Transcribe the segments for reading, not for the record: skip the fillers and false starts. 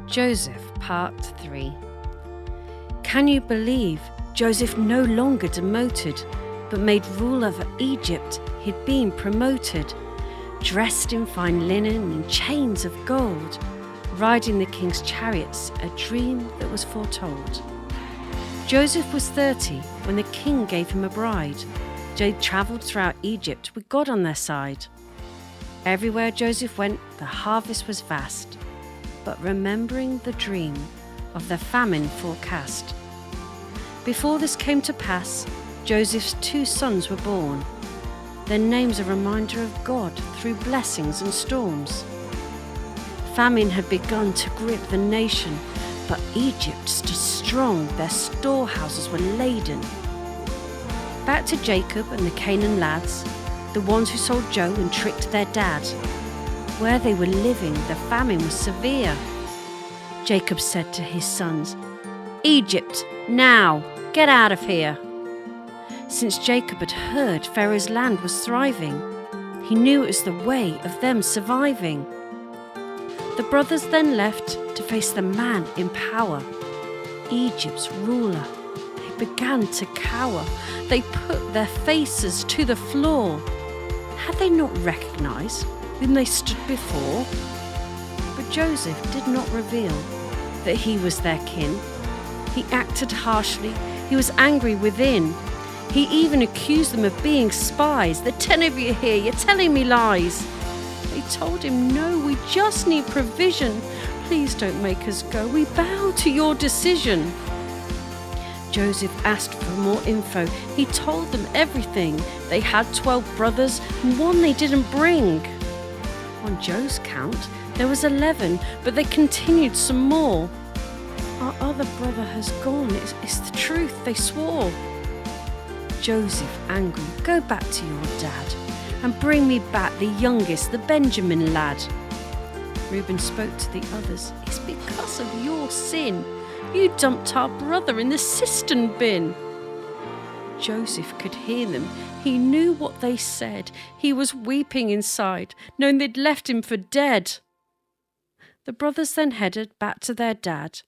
Joseph, Part 3. Can you believe Joseph no longer demoted, but made ruler of Egypt? He'd been promoted, dressed in fine linen and chains of gold, riding the king's chariots, a dream that was foretold. Joseph was 30 when the king gave him a bride. They travelled throughout Egypt with God on their side. Everywhere Joseph went, the harvest was vast, but remembering the dream of the famine forecast. Before this came to pass, Joseph's 2 sons were born. Their names a reminder of God through blessings and storms. Famine had begun to grip the nation, but Egypt stood strong, their storehouses were laden. Back to Jacob and the Canaan lads, the ones who sold Joe and tricked their dad. Where they were living, the famine was severe. Jacob said to his sons, "Egypt, now, get out of here." Since Jacob had heard Pharaoh's land was thriving, he knew it was the way of them surviving. The brothers then left to face the man in power, Egypt's ruler. They began to cower. They put their faces to the floor. Had they not recognized whom they stood before? But Joseph did not reveal that he was their kin. He acted harshly. He was angry within. He even accused them of being spies. "The 10 of you here, you're telling me lies." They told him, "No, we just need provision. Please don't make us go. We bow to your decision." Joseph asked for more info. He told them everything. They had 12 brothers and one they didn't bring. On Joe's count, there was 11, but they continued some more. "Our other brother has gone. It's the truth," they swore. Joseph, angry, "Go back to your dad and bring me back the youngest, the Benjamin lad." Reuben spoke to the others. "It's because of your sin. You dumped our brother in the cistern bin." Joseph could hear them. He knew what they said. He was weeping inside, knowing they'd left him for dead. The brothers then headed back to their dad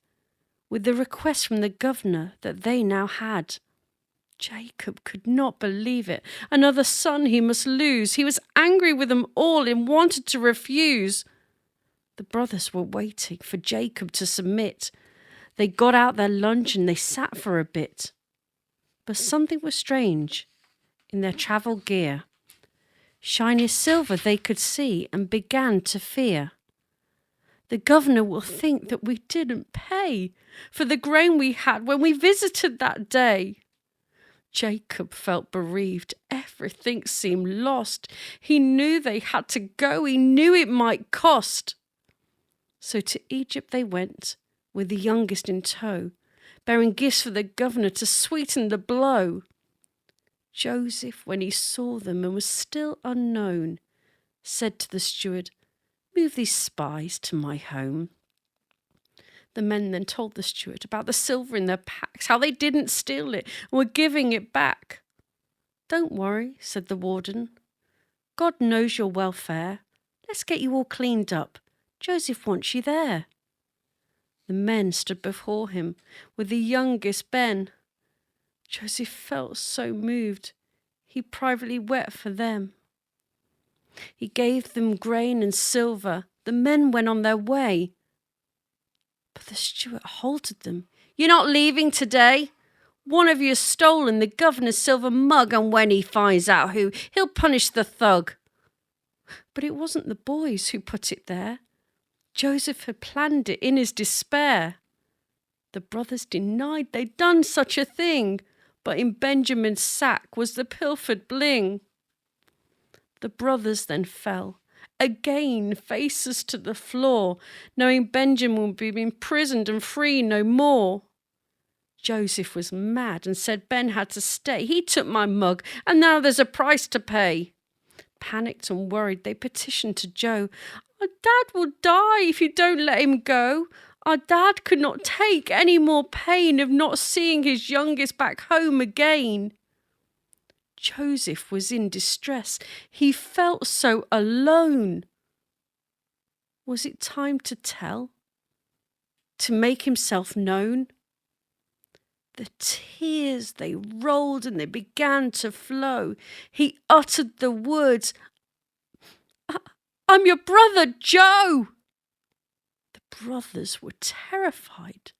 with the request from the governor that they now had. Jacob could not believe it. Another son he must lose. He was angry with them all and wanted to refuse. The brothers were waiting for Jacob to submit. They got out their lunch and they sat for a bit. But something was strange in their travel gear. Shiny silver they could see and began to fear. "The governor will think that we didn't pay for the grain we had when we visited that day." Jacob felt bereaved. Everything seemed lost. He knew they had to go. He knew it might cost. So to Egypt they went, with the youngest in tow, bearing gifts for the governor to sweeten the blow. Joseph, when he saw them and was still unknown, said to the steward, "Move these spies to my home." The men then told the steward about the silver in their packs, how they didn't steal it and were giving it back. "Don't worry," said the warden. "God knows your welfare. Let's get you all cleaned up. Joseph wants you there." The men stood before him with the youngest Ben. Joseph felt so moved. He privately wept for them. He gave them grain and silver. The men went on their way. But the steward halted them. "You're not leaving today. One of you has stolen the governor's silver mug, and when he finds out who, he'll punish the thug." But it wasn't the boys who put it there. Joseph had planned it in his despair. The brothers denied they'd done such a thing, but in Benjamin's sack was the pilfered bling. The brothers then fell, again faces to the floor, knowing Benjamin would be imprisoned and free no more. Joseph was mad and said Ben had to stay. "He took my mug and now there's a price to pay." Panicked and worried, they petitioned to Joe. "Our dad will die if you don't let him go. Our dad could not take any more pain of not seeing his youngest back home again." Joseph was in distress. He felt so alone. Was it time to tell? To make himself known? The tears, they rolled and they began to flow. He uttered the words, "I'm your brother, Joe." The brothers were terrified.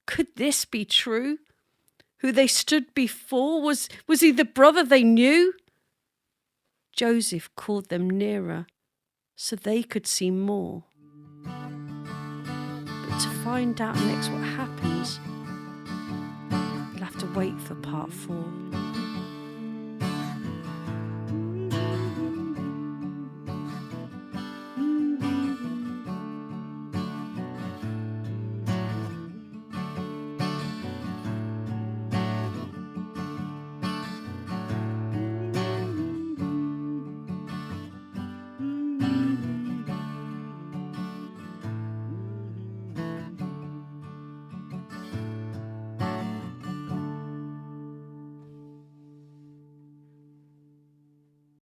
Could this be true? Who they stood before, was he the brother they knew? Joseph called them nearer so they could see more. But to find out next what happens, you'll have to wait for part 4.